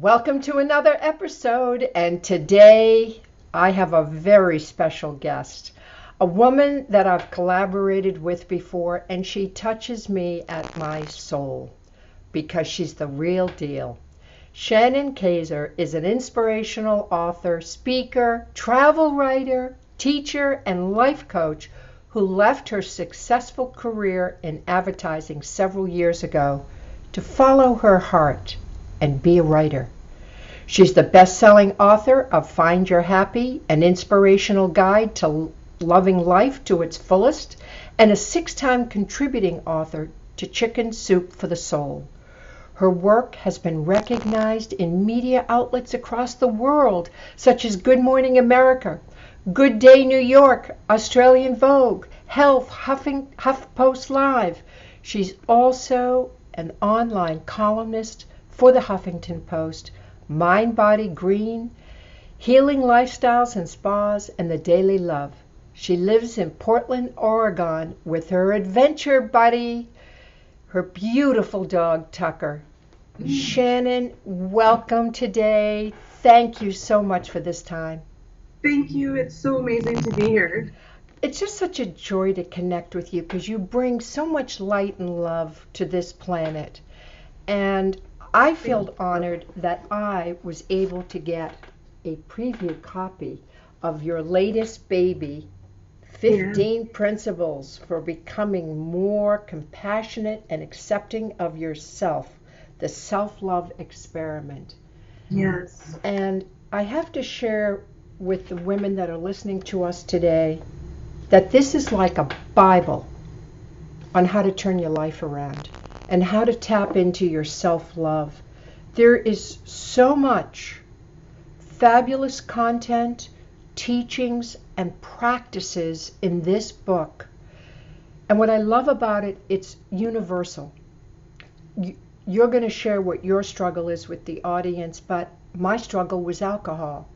Welcome to another episode, and today I have a very special guest, a woman that I've collaborated with before, and she touches me at my soul because she's the real deal. Shannon Kaiser is an inspirational author, speaker, travel writer, teacher, and life coach who left her successful career in advertising several years ago to follow her heart and be a writer. She's the best-selling author of Find Your Happy, an inspirational guide to loving life to its fullest, and a 6-time contributing author to Chicken Soup for the Soul. Her work has been recognized in media outlets across the world, such as Good Morning America, Good Day New York, Australian Vogue, Health, HuffPost Live. She's also an online columnist for the Huffington Post, Mind Body Green, Healing Lifestyles and Spas, and The Daily Love. She lives in Portland, Oregon with her adventure buddy, her beautiful dog, Tucker. Shannon, welcome today. Thank you so much for this time. Thank you. It's so amazing to be here. It's just such a joy to connect with you because you bring so much light and love to this planet. And I feel honored that I was able to get a preview copy of your latest baby, 15 Principles for Becoming More Compassionate and Accepting of Yourself, the Self-Love Experiment. Yes. And I have to share with the women that are listening to us today that this is like a Bible on how to turn your life around and how to tap into your self-love. There is so much fabulous content, teachings, and practices in this book. And what I love about it, it's universal. You're going to share what your struggle is with the audience, but my struggle was alcohol.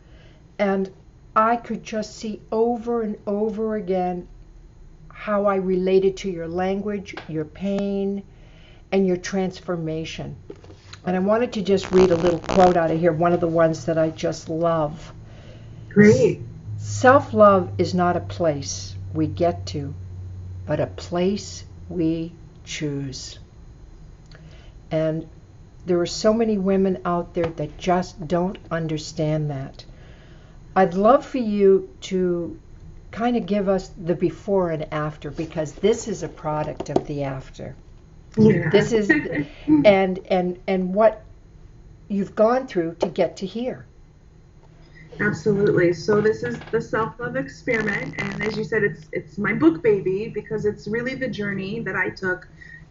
And I could just see over and over again how I related to your language, your pain, and your transformation. And I wanted to just read a little quote out of here, one of the ones that I just love. Great. Self-love is not a place we get to, but a place we choose. And there are so many women out there that just don't understand that. I'd love for you to kind of give us the before and after, because this is a product of the after. Yeah. This is and what you've gone through to get to here. Absolutely. So this is the Self-Love Experiment, and as you said, it's my book baby because it's really the journey that I took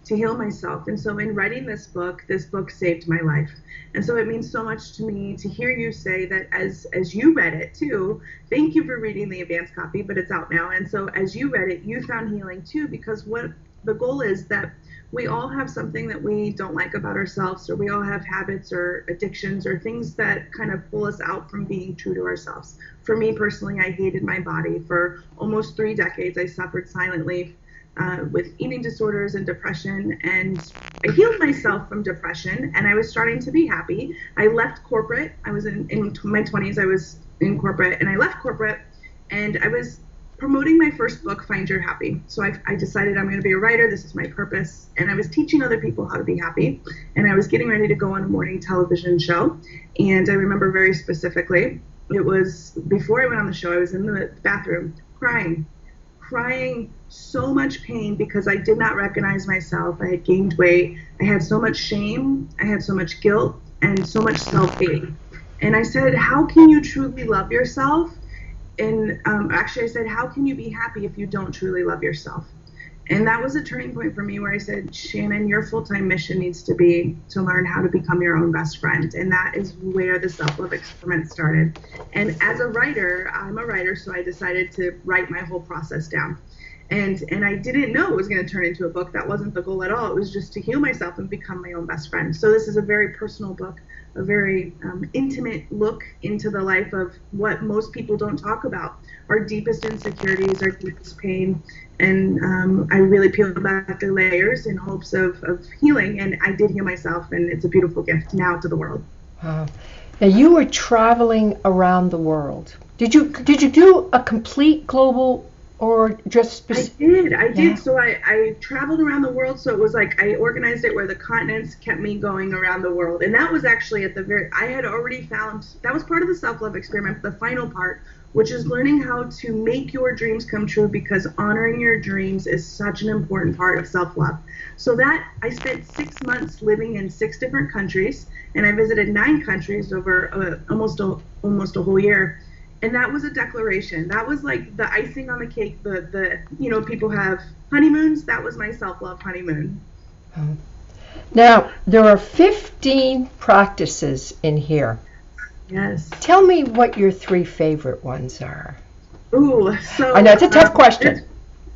to heal myself. And so in writing this book saved my life. And so it means so much to me to hear you say that as you read it too. Thank you for reading the advance copy, but it's out now. And so as you read it, you found healing too, because what the goal is that we all have something that we don't like about ourselves, or we all have habits or addictions or things that kind of pull us out from being true to ourselves. For me personally, I hated my body. For almost 3 decades, I suffered silently with eating disorders and depression, and I healed myself from depression, and I was starting to be happy. I left corporate. I was in my 20s. I was in corporate, and I left corporate, and I was promoting my first book, Find Your Happy. So I decided I'm going to be a writer. This is my purpose. And I was teaching other people how to be happy. And I was getting ready to go on a morning television show. And I remember very specifically, it was before I went on the show, I was in the bathroom crying so much pain because I did not recognize myself. I had gained weight. I had so much shame. I had so much guilt and so much self-hate. And I said, how can you truly love yourself? And actually I said, how can you be happy if you don't truly love yourself? And that was a turning point for me where I said, Shannon, your full-time mission needs to be to learn how to become your own best friend. And that is where the Self-Love Experiment started. And as a writer, I'm a writer, so I decided to write my whole process down. And I didn't know it was going to turn into a book. That wasn't the goal at all. It was just to heal myself and become my own best friend. So this is a very personal book, a very intimate look into the life of what most people don't talk about, our deepest insecurities, our deepest pain. And I really peeled back the layers in hopes of healing. And I did heal myself, and it's a beautiful gift now to the world. Wow. Now you were traveling around the world. Did you do a complete global or just I Yeah. did. So I traveled around the world. So it was like I organized it where the continents kept me going around the world. And that was actually at the very, I had already found, that was part of the self-love experiment, the final part, which is learning how to make your dreams come true, because honoring your dreams is such an important part of self-love. So that I spent 6 months living in 6 different countries, and I visited 9 countries over almost a whole year. And that was a declaration. That was like the icing on the cake. The people have honeymoons. That was my self-love honeymoon. Oh. Now there are 15 practices in here. Yes. Tell me what your 3 favorite ones are. Ooh, so I know it's a tough question.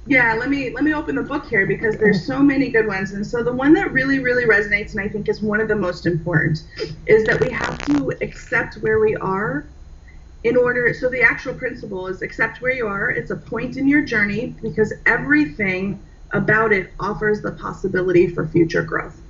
Yeah, let me open the book here, because there's so many good ones. And so the one that really, really resonates, and I think is one of the most important, is that we have to accept where we are in order. So the actual principle is accept where you are. It's a point in your journey, because everything about it offers the possibility for future growth.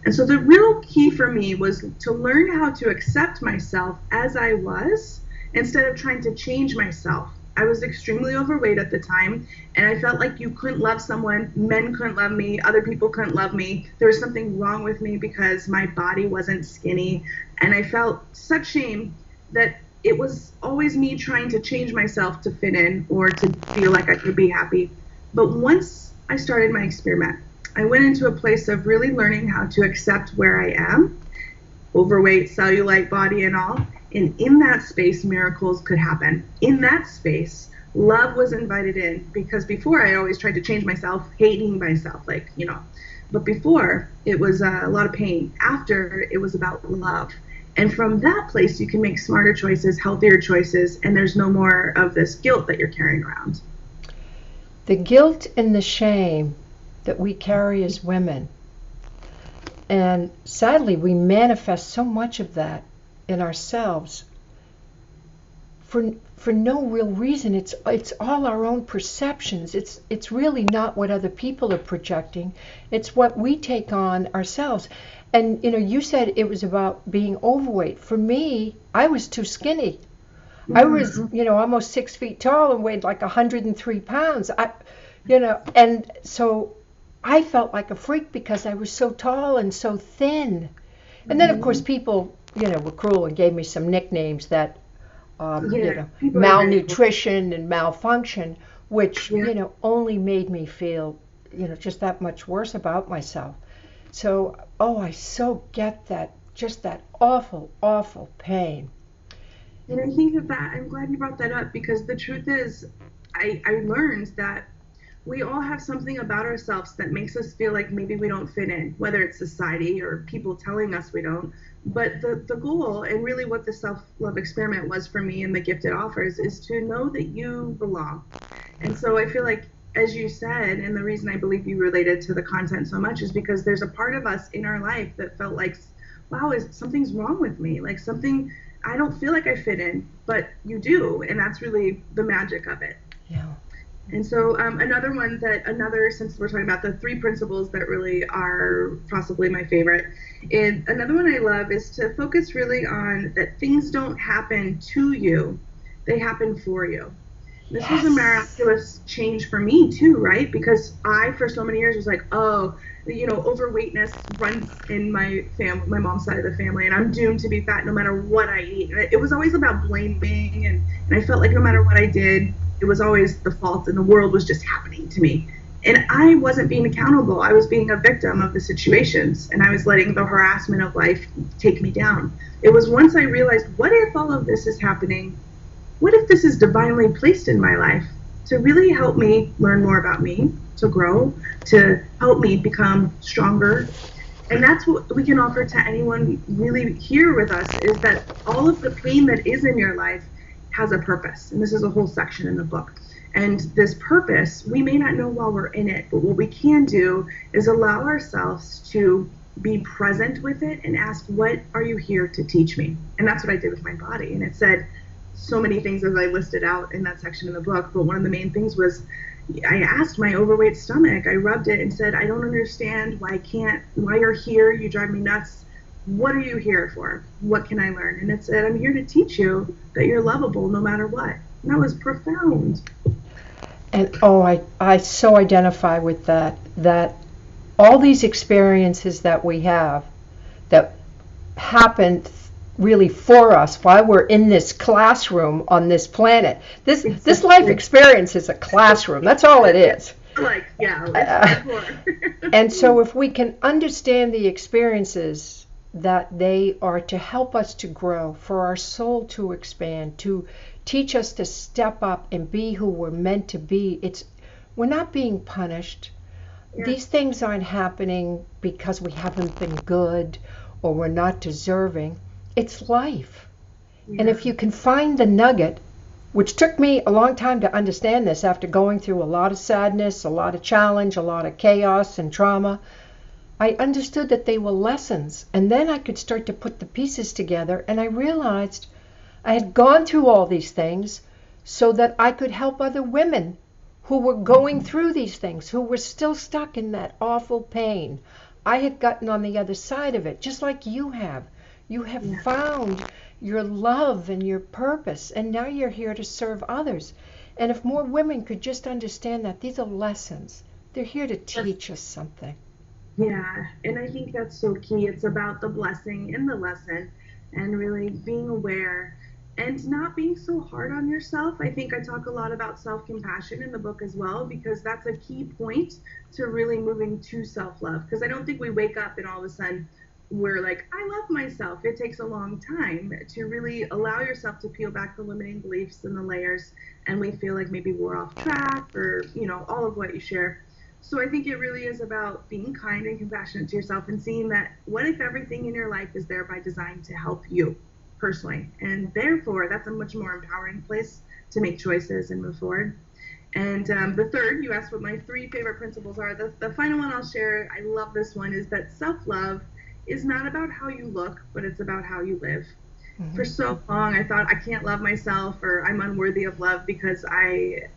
And so the real key for me was to learn how to accept myself as I was, instead of trying to change myself. I was extremely overweight at the time, and I felt like you couldn't love someone, men couldn't love me, other people couldn't love me. There was something wrong with me because my body wasn't skinny, and I felt such shame that it was always me trying to change myself to fit in or to feel like I could be happy. But once I started my experiment, I went into a place of really learning how to accept where I am, overweight, cellulite body and all. And in that space, miracles could happen. In that space, love was invited in, because before I always tried to change myself, hating myself, But before, it was a lot of pain. After, it was about love. And from that place, you can make smarter choices, healthier choices, and there's no more of this guilt that you're carrying around. The guilt and the shame that we carry as women. And sadly, we manifest so much of that in ourselves for no real reason. It's all our own perceptions. It's really not what other people are projecting. It's what we take on ourselves. And you said it was about being overweight. For me, I was too skinny. I was, almost 6 feet tall and weighed like 103 pounds. And so I felt like a freak because I was so tall and so thin. And then, of course, people, were cruel and gave me some nicknames that, malnutrition and malfunction, which, only made me feel, just that much worse about myself. So, I so get that, just that awful, awful pain. And I think that I'm glad you brought that up, because the truth is, I learned that we all have something about ourselves that makes us feel like maybe we don't fit in, whether it's society or people telling us we don't. But the goal, and really what the self-love experiment was for me and the gift it offers, is to know that you belong. And so I feel like, as you said, and the reason I believe you related to the content so much is because there's a part of us in our life that felt like, wow, something's wrong with me? Like something, I don't feel like I fit in, but you do. And that's really the magic of it. Yeah. And so since we're talking about the 3 principles that really are possibly my favorite, and another one I love is to focus really on that things don't happen to you, they happen for you. This was a miraculous change for me too, right? Because I, for so many years, was like, overweightness runs in my mom's side of the family, and I'm doomed to be fat no matter what I eat. And it was always about blaming, and I felt like no matter what I did, it was always the fault, and the world was just happening to me. And I wasn't being accountable. I was being a victim of the situations, and I was letting the harassment of life take me down. It was once I realized, what if all of this is happening? What if this is divinely placed in my life to really help me learn more about me, to grow, to help me become stronger? And that's what we can offer to anyone really here with us, is that all of the pain that is in your life has a purpose. And this is a whole section in the book. And this purpose, we may not know while we're in it, but what we can do is allow ourselves to be present with it and ask, what are you here to teach me? And that's what I did with my body. And it said so many things as I listed out in that section in the book, but one of the main things was, I asked my overweight stomach, I rubbed it and said, I don't understand why you're here, you drive me nuts. what are you here for? What can I learn? And it said, I'm here to teach you that you're lovable no matter what. And that was profound. And I so identify with that all these experiences that we have that happen really for us while we're in this classroom on this planet. This life experience is a classroom. That's all it is. And so if we can understand the experiences, that they are to help us to grow, for our soul to expand, to teach us to step up and be who we're meant to be. We're not being punished. Yeah. These things aren't happening because we haven't been good or we're not deserving. It's life. Yeah. And if you can find the nugget, which took me a long time to understand this after going through a lot of sadness, a lot of challenge, a lot of chaos and trauma, I understood that they were lessons. And then I could start to put the pieces together, and I realized I had gone through all these things so that I could help other women who were going through these things, who were still stuck in that awful pain. I had gotten on the other side of it, just like you have. You have found your love and your purpose, and now you're here to serve others. And if more women could just understand that these are lessons, they're here to teach us something. Yeah, and I think that's so key. It's about the blessing in the lesson and really being aware and not being so hard on yourself. I think I talk a lot about self-compassion in the book as well, because that's a key point to really moving to self-love. Because I don't think we wake up and all of a sudden we're like, I love myself. It takes a long time to really allow yourself to peel back the limiting beliefs and the layers, and we feel like maybe we're off track, or all of what you share. So I think it really is about being kind and compassionate to yourself and seeing that what if everything in your life is there by design to help you personally, and therefore that's a much more empowering place to make choices and move forward. And the third, you asked what my 3 favorite principles are. The final one I'll share, I love this one, is that self-love is not about how you look, but it's about how you live. Mm-hmm. For so long I thought I can't love myself, or I'm unworthy of love because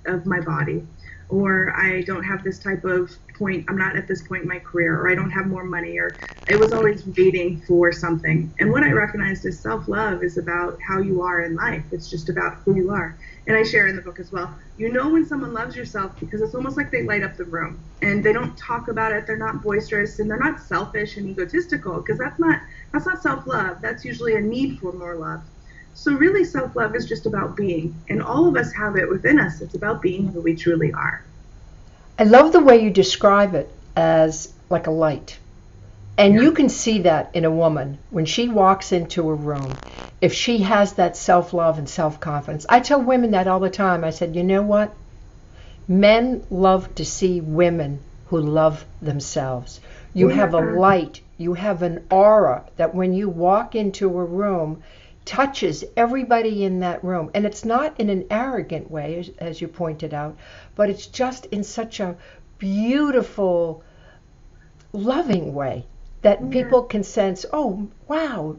of my body, or I don't have this type of point, I'm not at this point in my career, or I don't have more money, or I was always waiting for something. And what I recognized is self-love is about how you are in life. It's just about who you are. And I share in the book as well, when someone loves yourself because it's almost like they light up the room, and they don't talk about it, they're not boisterous, and they're not selfish and egotistical, because that's not self-love. That's usually a need for more love. So really, self-love is just about being, and all of us have it within us. It's about being who we truly are. I love the way you describe it as like a light. And you can see that in a woman when she walks into a room, if she has that self-love and self-confidence. I tell women that all the time. I said, you know what? Men love to see women who love themselves. You have a light, you have an aura that when you walk into a room, touches everybody in that room. And it's not in an arrogant way, as you pointed out, but it's just in such a beautiful, loving way that people can sense, oh, wow,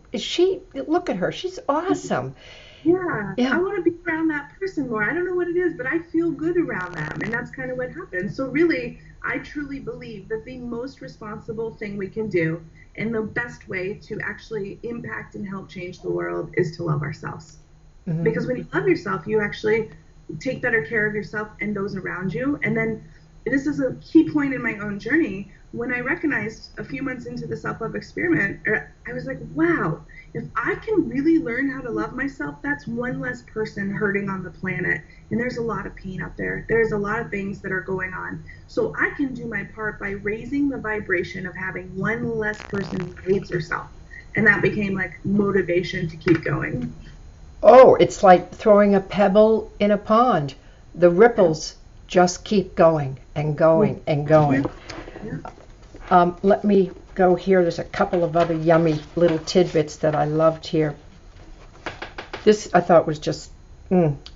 look at her, she's awesome. Yeah. I want to be around that person more. I don't know what it is, but I feel good around them. And that's kind of what happens. So really, I truly believe that the most responsible thing we can do, and the best way to actually impact and help change the world, is to love ourselves. Mm-hmm. Because when you love yourself, you actually take better care of yourself and those around you. And then this is a key point in my own journey. When I recognized a few months into the self-love experiment, I was like, wow, if I can really learn how to love myself, that's one less person hurting on the planet. And there's a lot of pain out there. There's a lot of things that are going on. So I can do my part by raising the vibration of having one less person who hates herself. And that became like motivation to keep going. Oh, it's like throwing a pebble in a pond. The ripples just keep going and going and going. Let me go here. There's a couple of other yummy little tidbits that I loved here. This I thought was just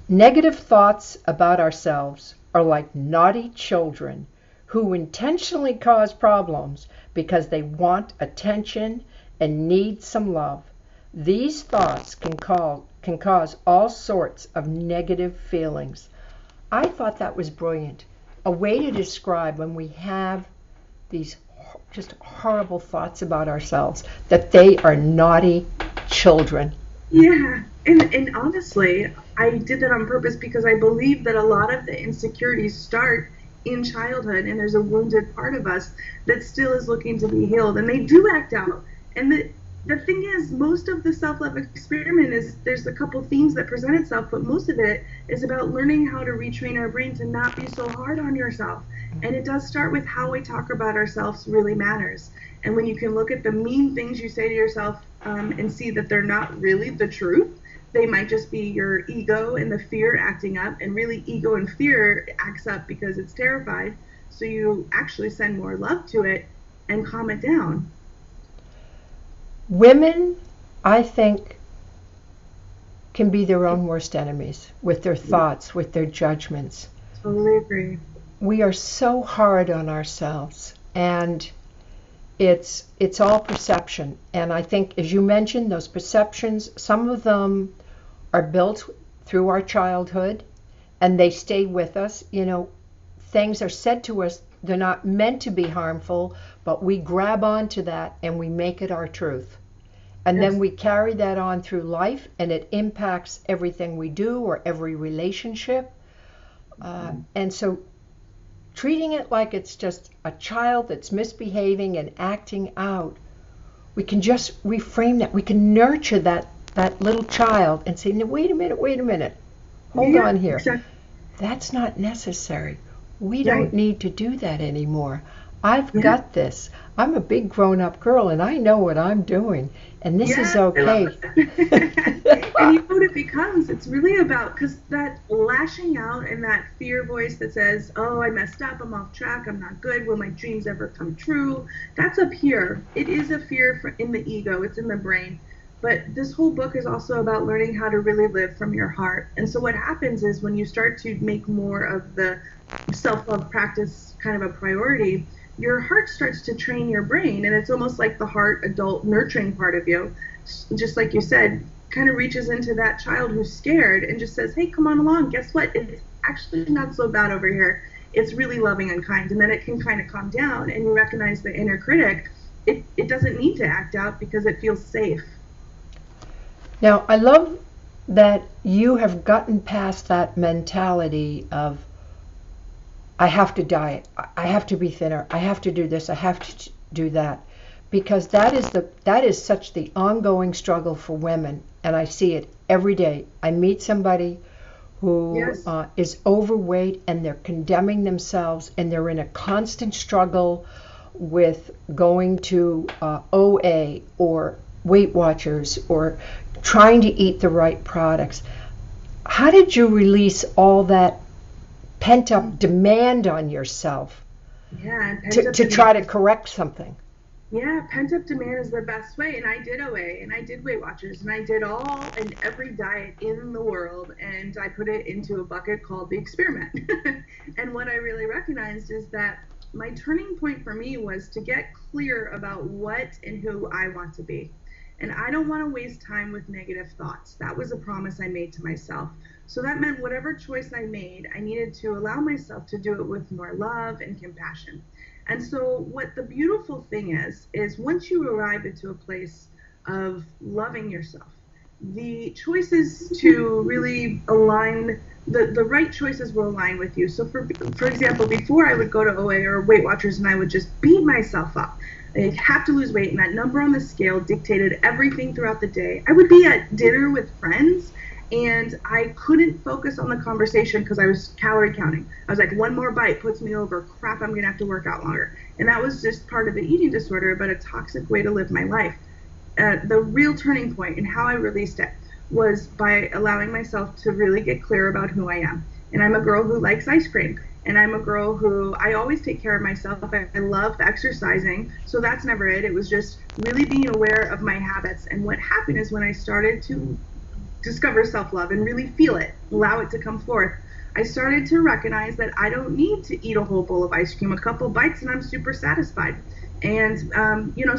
negative thoughts about ourselves are like naughty children who intentionally cause problems because they want attention and need some love. These thoughts can cause all sorts of negative feelings. I thought that was brilliant. A way to describe when we have these just horrible thoughts about ourselves, that they are naughty children. Yeah, and honestly, I did that on purpose because I believe that a lot of the insecurities start in childhood, and there's a wounded part of us that still is looking to be healed, and they do act out. And the thing is, most of the self-love experiment is, there's a couple themes that present itself, but most of it is about learning how to retrain our brain to not be so hard on yourself. And it does start with how we talk about ourselves really matters. And when you can look at the mean things you say to yourself, and see that they're not really the truth, they might just be your ego and the fear acting up, and really ego and fear acts up because it's terrified. So you actually send more love to it and calm it down. Women, I think, can be their own worst enemies with their thoughts, with their judgments. Totally agree. We are so hard on ourselves, and it's all perception. And I think, as you mentioned, those perceptions, some of them are built through our childhood, and they stay with us. You know, things are said to us, they're not meant to be harmful, but we grab onto that and we make it our truth. And Yes. then we carry that on through life, and it impacts everything we do or every relationship. And so treating it like it's just a child that's misbehaving and acting out, we can just reframe that. We can nurture that little child and say, no, wait a minute, hold on here. Exactly. That's not necessary. We Right. don't need to do that anymore. I've Yeah. got this. I'm a big grown-up girl, and I know what I'm doing, and this is okay. And you know what it becomes? It's really about, because that lashing out and that fear voice that says, oh, I messed up, I'm off track, I'm not good, will my dreams ever come true? That's up here. It is a fear in the ego, it's in the brain. But this whole book is also about learning how to really live from your heart. And so what happens is, when you start to make more of the self-love practice kind of a priority, your heart starts to train your brain, and it's almost like the heart adult nurturing part of you, just like you said, kind of reaches into that child who's scared and just says, hey, come on along, guess what, it's actually not so bad over here, it's really loving and kind. And then it can kind of calm down, and you recognize the inner critic. It doesn't need to act out because it feels safe. Now, I love that you have gotten past that mentality of, I have to diet, I have to be thinner, I have to do this, I have to do that, because that is such the ongoing struggle for women, and I see it every day. I meet somebody who Yes. is overweight, and they're condemning themselves, and they're in a constant struggle with going to OA or Weight Watchers or trying to eat the right products. How did you release all that pent-up demand on yourself Yeah, and to try to correct something? Yeah, pent-up demand is the best way. And I did OA, and I did Weight Watchers, and I did all and every diet in the world, and I put it into a bucket called the experiment. And what I really recognized is that my turning point for me was to get clear about what and who I want to be. And I don't want to waste time with negative thoughts. That was a promise I made to myself. So that meant whatever choice I made, I needed to allow myself to do it with more love and compassion. And so what the beautiful thing is once you arrive into a place of loving yourself, the choices to really align, the right choices will align with you. So for example, before I would go to OA or Weight Watchers, and I would just beat myself up. I have to lose weight, and that number on the scale dictated everything throughout the day. I would be at dinner with friends, and I couldn't focus on the conversation because I was calorie counting. I was like, one more bite puts me over. Crap, I'm going to have to work out longer. And that was just part of the eating disorder, but a toxic way to live my life. The real turning point and how I released it was by allowing myself to really get clear about who I am. And I'm a girl who likes ice cream. And I'm a girl who, I always take care of myself. I love exercising, so that's never it. It was just really being aware of my habits. And what happened is, when I started to discover self-love and really feel it, allow it to come forth, I started to recognize that I don't need to eat a whole bowl of ice cream, a couple bites, and I'm super satisfied. And,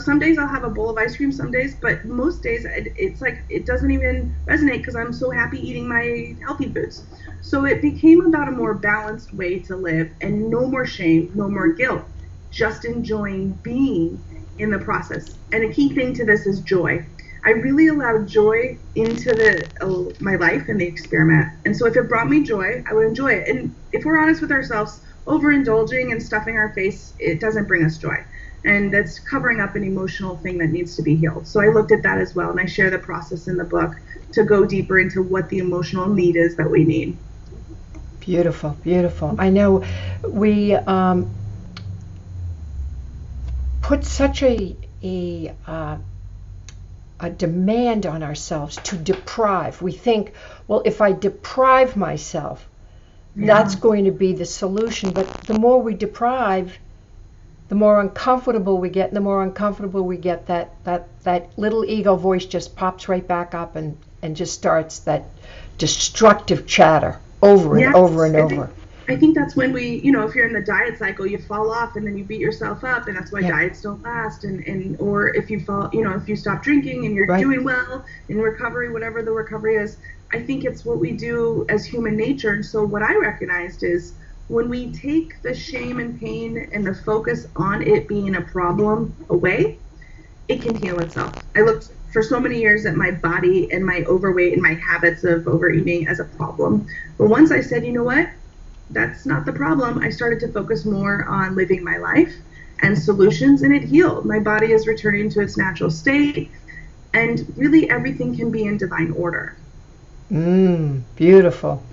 some days I'll have a bowl of ice cream, some days, but most days it's like it doesn't even resonate because I'm so happy eating my healthy foods. So it became about a more balanced way to live, and no more shame, no more guilt. just enjoying being in the process. And a key thing to this is joy. I really allowed joy into my life and the experiment. And so if it brought me joy, I would enjoy it. And if we're honest with ourselves, overindulging and stuffing our face, it doesn't bring us joy. And that's covering up an emotional thing that needs to be healed. So I looked at that as well, and I share the process in the book to go deeper into what the emotional need is that we need. Beautiful, beautiful. I know we put such a demand on ourselves to deprive. We think, well, if I deprive myself, that's going to be the solution. But the more we deprive, the more uncomfortable we get. And the more uncomfortable we get, that little ego voice just pops right back up and just starts that destructive chatter over and over and over. I think that's when we, if you're in the diet cycle, you fall off and then you beat yourself up, and that's why diets don't last. Or if you fall, if you stop drinking and you're doing well in recovery, whatever the recovery is, I think it's what we do as human nature. And so what I recognized is when we take the shame and pain and the focus on it being a problem away, it can heal itself. I looked for so many years at my body and my overweight and my habits of overeating as a problem. But once I said, you know what? That's not the problem. I started to focus more on living my life and solutions, and it healed. My body is returning to its natural state, and really everything can be in divine order. Beautiful.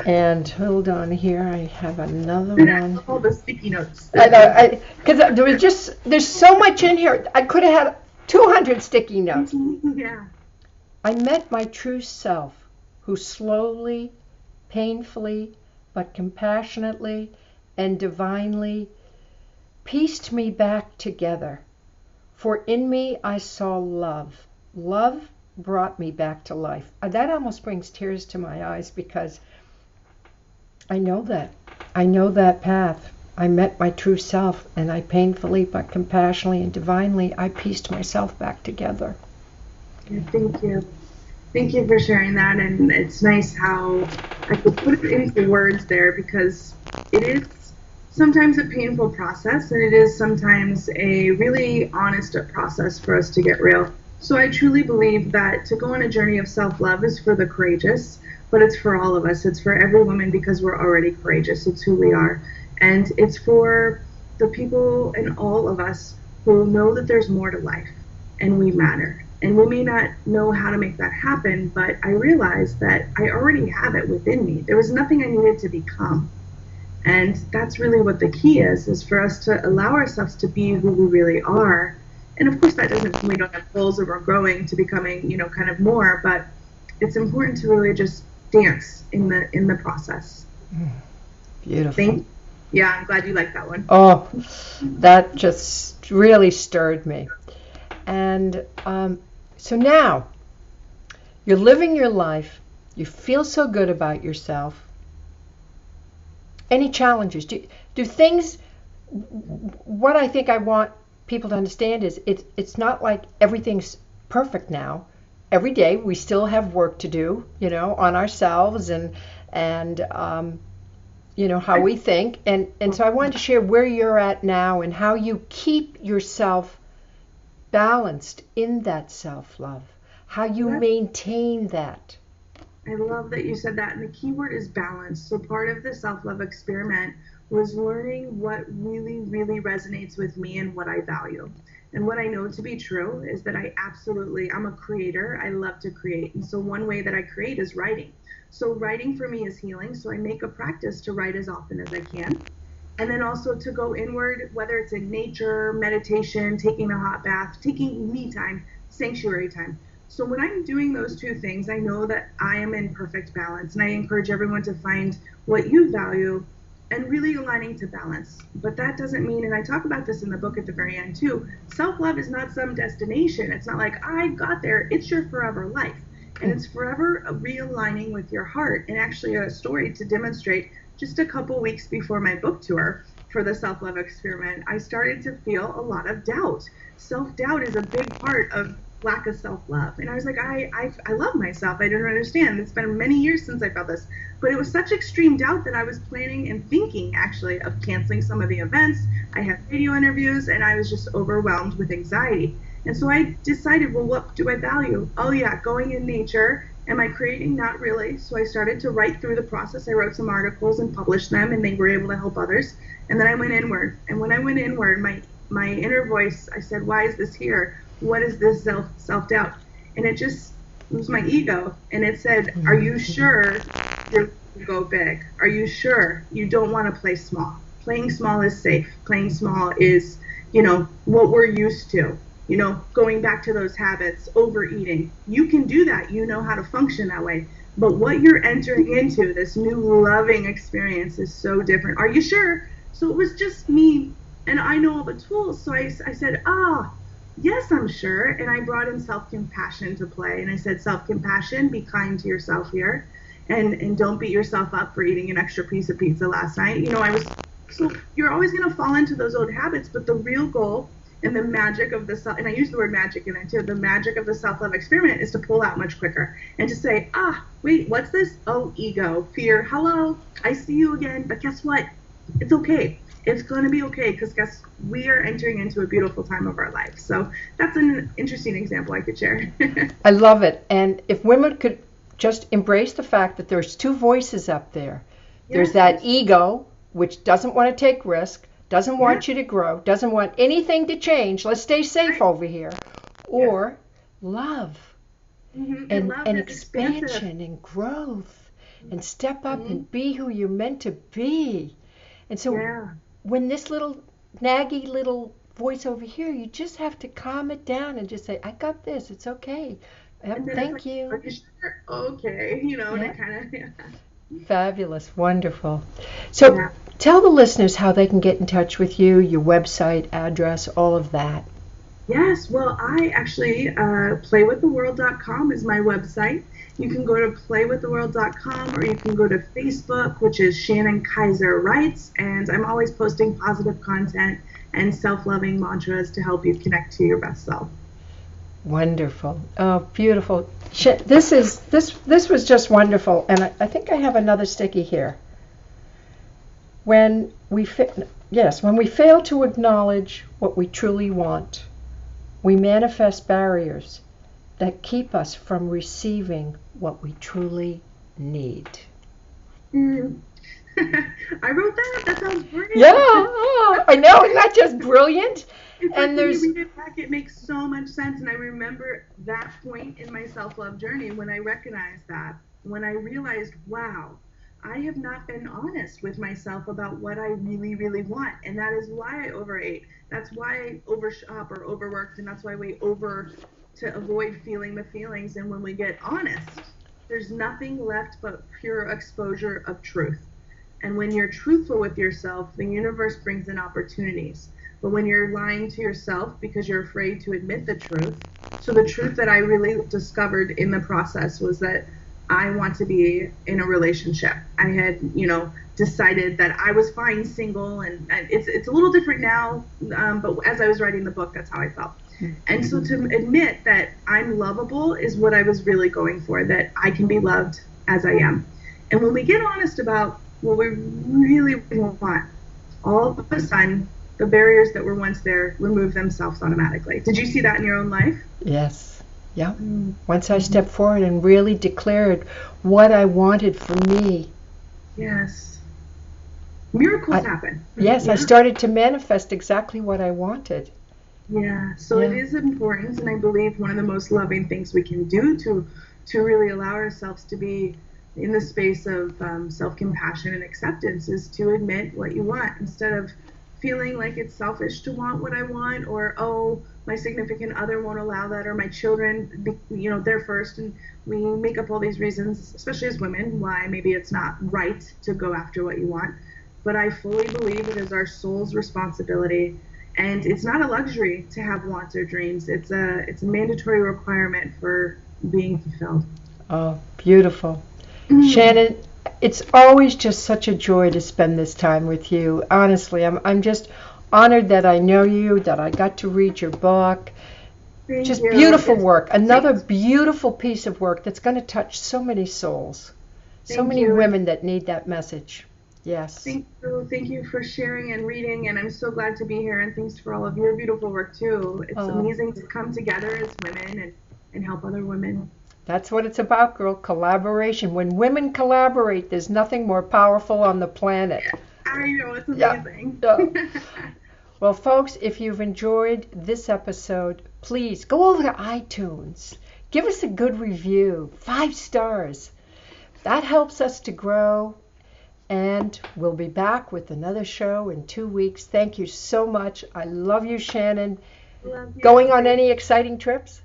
And hold on here, I have another one. All the sticky notes. I know, because there's so much in here. I could have had 200 sticky notes. Yeah. I met my true self, who slowly, painfully, but compassionately and divinely pieced me back together. For in me I saw love. Love brought me back to life. That almost brings tears to my eyes, because I know that. I know that path. I met my true self, and I painfully but compassionately and divinely, I pieced myself back together. Thank you. Thank you for sharing that, and it's nice how I could put it into words there, because it is sometimes a painful process, and it is sometimes a really honest process for us to get real. So I truly believe that to go on a journey of self-love is for the courageous, but it's for all of us. It's for every woman, because we're already courageous. It's who we are. And it's for the people in all of us who know that there's more to life and we matter. And we may not know how to make that happen, but I realized that I already have it within me. There was nothing I needed to become. And that's really what the key is for us to allow ourselves to be who we really are. And of course that doesn't mean we don't have goals or we're growing to becoming, kind of more, but it's important to really just dance in the process. Beautiful. Yeah, I'm glad you liked that one. Oh, that just really stirred me. And so now you're living your life. You feel so good about yourself. Any challenges? Do things? What I think I want people to understand is it's not like everything's perfect now. Every day we still have work to do, on ourselves and how we think. And so I wanted to share where you're at now and how you keep yourself balanced in that self-love, how you maintain that. I love that you said that, and the key word is balance. So part of the self-love experiment was learning what really, really resonates with me and what I value. And what I know to be true is that I'm a creator. I love to create. And so one way that I create is writing. So writing for me is healing. So I make a practice to write as often as I can. And then also to go inward, whether it's in nature, meditation, taking a hot bath, taking me time, sanctuary time. So when I'm doing those two things, I know that I am in perfect balance. And I encourage everyone to find what you value and really aligning to balance. But that doesn't mean, and I talk about this in the book at the very end too, self-love is not some destination. It's not like I got there. It's your forever life. And it's forever realigning with your heart. And actually a story to demonstrate, just a couple weeks before my book tour for the self-love experiment, I started to feel a lot of doubt. Self-doubt is a big part of lack of self-love. And I was like, I love myself. I didn't understand. It's been many years since I felt this. But it was such extreme doubt that I was planning and thinking, actually, of canceling some of the events. I had radio interviews, and I was just overwhelmed with anxiety. And so I decided, well, what do I value? Oh, yeah, going in nature. Am I creating? Not really. So I started to write through the process. I wrote some articles and published them, and they were able to help others. And then I went inward. And when I went inward, my inner voice, I said, why is this here? What is this self-doubt? And it was my ego. And it said, are you sure you're going to go big? Are you sure you don't want to play small? Playing small is safe. Playing small is, what we're used to. Going back to those habits, overeating. You can do that. You know how to function that way. But what you're entering into, this new loving experience, is so different. Are you sure? So it was just me, and I know all the tools. So I said, yes, I'm sure. And I brought in self-compassion to play. And I said, self-compassion, be kind to yourself here. And don't beat yourself up for eating an extra piece of pizza last night. So you're always going to fall into those old habits. But the real goal and the magic of and I use the word magic in it too, the magic of the self-love experiment is to pull out much quicker and to say, wait, what's this? Oh, ego, fear, hello, I see you again. But guess what? It's okay. It's going to be okay, because we are entering into a beautiful time of our life. So that's an interesting example I could share. I love it. And if women could just embrace the fact that there's two voices up there. There's that ego, which doesn't want to take risk, doesn't want you to grow, doesn't want anything to change. Let's stay safe over here. Or love, and expansion expansive. and growth, and step up and be who you're meant to be. And so when this little naggy little voice over here, you just have to calm it down and just say, I got this. It's okay. Thank you. Are you sure? Okay. And it kind of, Fabulous. Wonderful. So tell the listeners how they can get in touch with you, your website, address, all of that. Yes. Well, I actually, playwiththeworld.com is my website. You can go to playwiththeworld.com, or you can go to Facebook, which is Shannon Kaiser Writes, and I'm always posting positive content and self-loving mantras to help you connect to your best self. Wonderful. Oh, beautiful. This was just wonderful, and I think I have another sticky here. When we fail to acknowledge what we truly want, we manifest barriers that keep us from receiving what we truly need. I wrote that. That sounds brilliant. Yeah, I know. Isn't that just brilliant? When you read it back, it makes so much sense. And I remember that point in my self-love journey when I recognized that, when I realized, wow, I have not been honest with myself about what I really, really want. And that is why I overate. That's why I overshop or overworked. And that's why we to avoid feeling the feelings. And when we get honest, there's nothing left but pure exposure of truth. And when you're truthful with yourself, the universe brings in opportunities. But when you're lying to yourself because you're afraid to admit the truth, so the truth that I really discovered in the process was that I want to be in a relationship. I had, decided that I was fine single, and it's a little different now, but as I was writing the book, that's how I felt. And so to admit that I'm lovable is what I was really going for, that I can be loved as I am. And when we get honest about what we really want, all of a sudden, the barriers that were once there remove themselves automatically. Did you see that in your own life? Yes. Yeah. Once I stepped forward and really declared what I wanted for me. Yes. Miracles happen. Yes, I started to manifest exactly what I wanted. Yeah. So it is important, and I believe one of the most loving things we can do to really allow ourselves to be in the space of self-compassion and acceptance is to admit what you want, instead of feeling like it's selfish to want what I want, or, oh, my significant other won't allow that, or my children, they're first. And we make up all these reasons, especially as women, why maybe it's not right to go after what you want. But I fully believe it is our soul's responsibility. And it's not a luxury to have wants or dreams. It's a mandatory requirement for being fulfilled. Oh, beautiful. Shannon, it's always just such a joy to spend this time with you. Honestly, I'm just honored that I know you, that I got to read your book. Thank Just you. beautiful work. Another Thanks. beautiful piece of work that's going to touch so many souls, so Thank many you. women that need that message. Yes. Thank you. Thank you for sharing and reading. And I'm so glad to be here. And thanks for all of your beautiful work, too. It's Oh, amazing to come together as women and help other women. that's what it's about, girl. Collaboration. When women collaborate, there's nothing more powerful on the planet. I know, it's Yeah. amazing. Yeah. Well, folks, if you've enjoyed this episode, please go over to iTunes. Give us a good review, 5 stars. That helps us to grow. And we'll be back with another show in 2 weeks. Thank you so much. I love you, Shannon. Love you. Going on any exciting trips?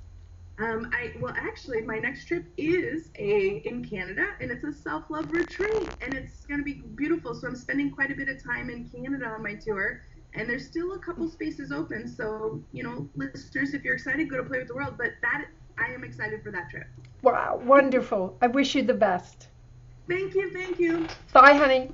Well, actually, my next trip is in Canada, and it's a self-love retreat, and it's going to be beautiful. So I'm spending quite a bit of time in Canada on my tour, and there's still a couple spaces open. So, listeners, if you're excited, go to Play with the World. But I am excited for that trip. Wow, wonderful. I wish you the best. Thank you. Bye, honey.